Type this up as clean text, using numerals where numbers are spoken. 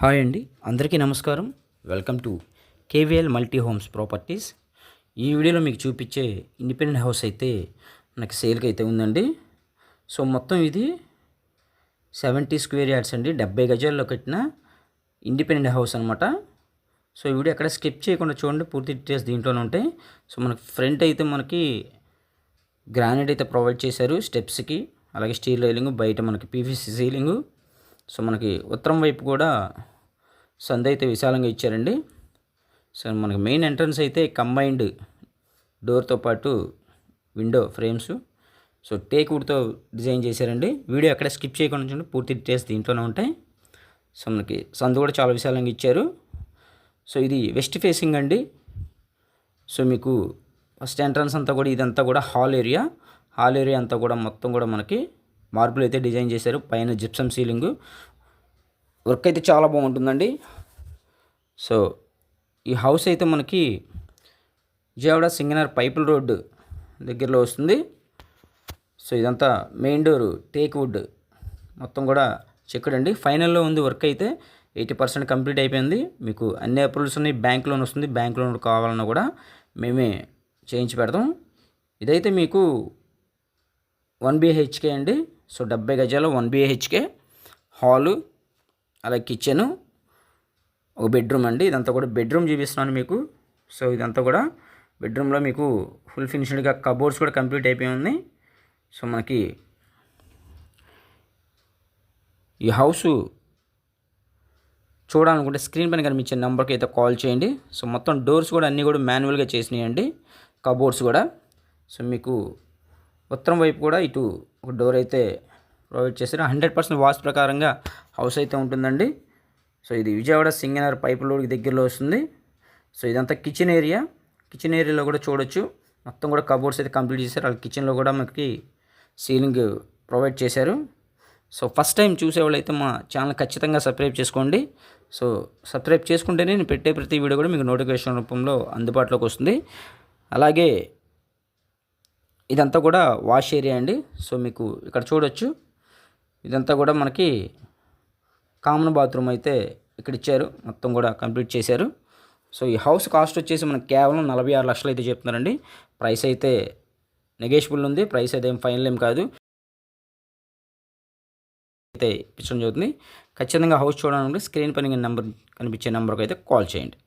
Hi అండి, అందరికీ నమస్కారం. Welcome to KVL multi homes properties. ఈ వీడియోలో మీకు చూపించే ఇండిపెండెంట్ హౌస్ అయితే మనకి సేల్కి అయితే ఉందండి. సో మొత్తం ఇది 70 స్క్వేర్ యార్డ్స్ అండి, 70 గజాల్లో కట్టిన ఇండిపెండెంట్ హౌస్ అనమాట. సో ఈ వీడియో ఎక్కడ స్కిప్ చేయకుండా చూడండి, పూర్తి డీటెయిల్స్ దీంట్లోనే ఉంటాయి. సో మనకి ఫ్రంట్ అయితే మనకి గ్రానైట్ అయితే ప్రొవైడ్ చేశారు స్టెప్స్కి, అలాగే స్టీల్ రైలింగ్, బయట మనకి పీవీసీ సీలింగు. సో మనకి ఉత్తరం వైపు కూడా సందు అయితే విశాలంగా ఇచ్చారండి. సో మనకి మెయిన్ ఎంట్రన్స్ అయితే కంబైన్డ్ డోర్తో పాటు విండో ఫ్రేమ్స్, సో టేక్ వుడ్తో డిజైన్ చేశారండి. వీడియో ఎక్కడ స్కిప్ చేయకుండా చూడండి, పూర్తి డీటెయిల్స్ దీంట్లోనే ఉంటాయి. సో మనకి సందు కూడా చాలా విశాలంగా ఇచ్చారు. సో ఇది వెస్ట్ ఫేసింగ్ అండి. సో మీకు ఫస్ట్ ఎంట్రన్స్ అంతా కూడా ఇదంతా కూడా హాల్ ఏరియా అంతా కూడా మొత్తం కూడా మనకి మార్బుల్ అయితే డిజైన్ చేశారు. పైన జిప్సమ్ సీలింగు వర్క్ అయితే చాలా బాగుంటుందండి. సో ఈ హౌస్ అయితే మనకి విజయవాడ సింగనర్ పైపుల్ రోడ్ దగ్గరలో వస్తుంది. సో ఇదంతా మెయిన్ డోరు టేక్ వుడ్ మొత్తం కూడా చెక్కడండి. ఫైనల్లో ఉంది వర్క్ అయితే 80% కంప్లీట్ అయిపోయింది. మీకు అన్ని అప్రూవల్స్ ఉన్నాయి, బ్యాంక్ లోన్ వస్తుంది. బ్యాంక్ లోన్ కావాలన్నా కూడా మేమే చేయించి పెడతాం. ఇదైతే మీకు 1 BHK అండి. సో 70 గజాలు 1 BHK, హాలు, అలాగే కిచెను, ఒక బెడ్రూమ్ అండి. ఇదంతా కూడా బెడ్రూమ్ చూపిస్తున్నాను మీకు. సో ఇదంతా కూడా బెడ్రూమ్లో మీకు ఫుల్ ఫినిష్డ్గా కబోర్డ్స్ కూడా కంప్లీట్ అయిపోయి ఉంది. సో మనకి ఈ హౌస్ చూడాలనుకుంటే స్క్రీన్ పైన కనిపించే నెంబర్కి అయితే కాల్ చేయండి. సో మొత్తం డోర్స్ కూడా అన్నీ కూడా మాన్యువల్గా చేసినాయండి, కబోర్డ్స్ కూడా. సో మీకు ఉత్తరం వైపు కూడా ఇటు ఒక డోర్ అయితే ప్రొవైడ్ చేశారు. 100% వాస్తు ప్రకారంగా హౌస్ అయితే ఉంటుందండి. సో ఇది విజయవాడ సింగనర్ పైప్ రోడ్కి దగ్గరలో వస్తుంది. సో ఇదంతా కిచెన్ ఏరియాలో కూడా చూడొచ్చు. మొత్తం కూడా కబోర్డ్స్ అయితే కంప్లీట్ చేశారు. అలాగే కిచెన్లో కూడా మనకి సీలింగ్ ప్రొవైడ్ చేశారు. సో ఫస్ట్ టైం చూసేవాళ్ళు అయితే మా ఛానల్ ఖచ్చితంగా సబ్స్క్రైబ్ చేసుకోండి. సో సబ్స్క్రైబ్ చేసుకుంటేనే నేను పెట్టే ప్రతి వీడియో కూడా మీకు నోటిఫికేషన్ రూపంలో అందుబాటులోకి వస్తుంది. అలాగే ఇదంతా కూడా వాష్ ఏరియా అండి. సో మీకు ఇక్కడ చూడొచ్చు, ఇదంతా కూడా మనకి కామన్ బాత్రూమ్ అయితే ఇక్కడ ఇచ్చారు, మొత్తం కూడా కంప్లీట్ చేశారు. సో ఈ హౌస్ కాస్ట్ వచ్చేసి మనకి కేవలం 46 లక్షలు అయితే చెప్తున్నారండి. ప్రైస్ అయితే నెగోషియబుల్ ఉంది, ప్రైస్ అయితే ఏం ఫైనల్ ఏం కాదు అయితే ఇప్పించడం జరుగుతుంది. ఖచ్చితంగా హౌస్ చూడాలంటే స్క్రీన్ పైన నెంబర్ కనిపించే నెంబర్కి అయితే కాల్ చేయండి.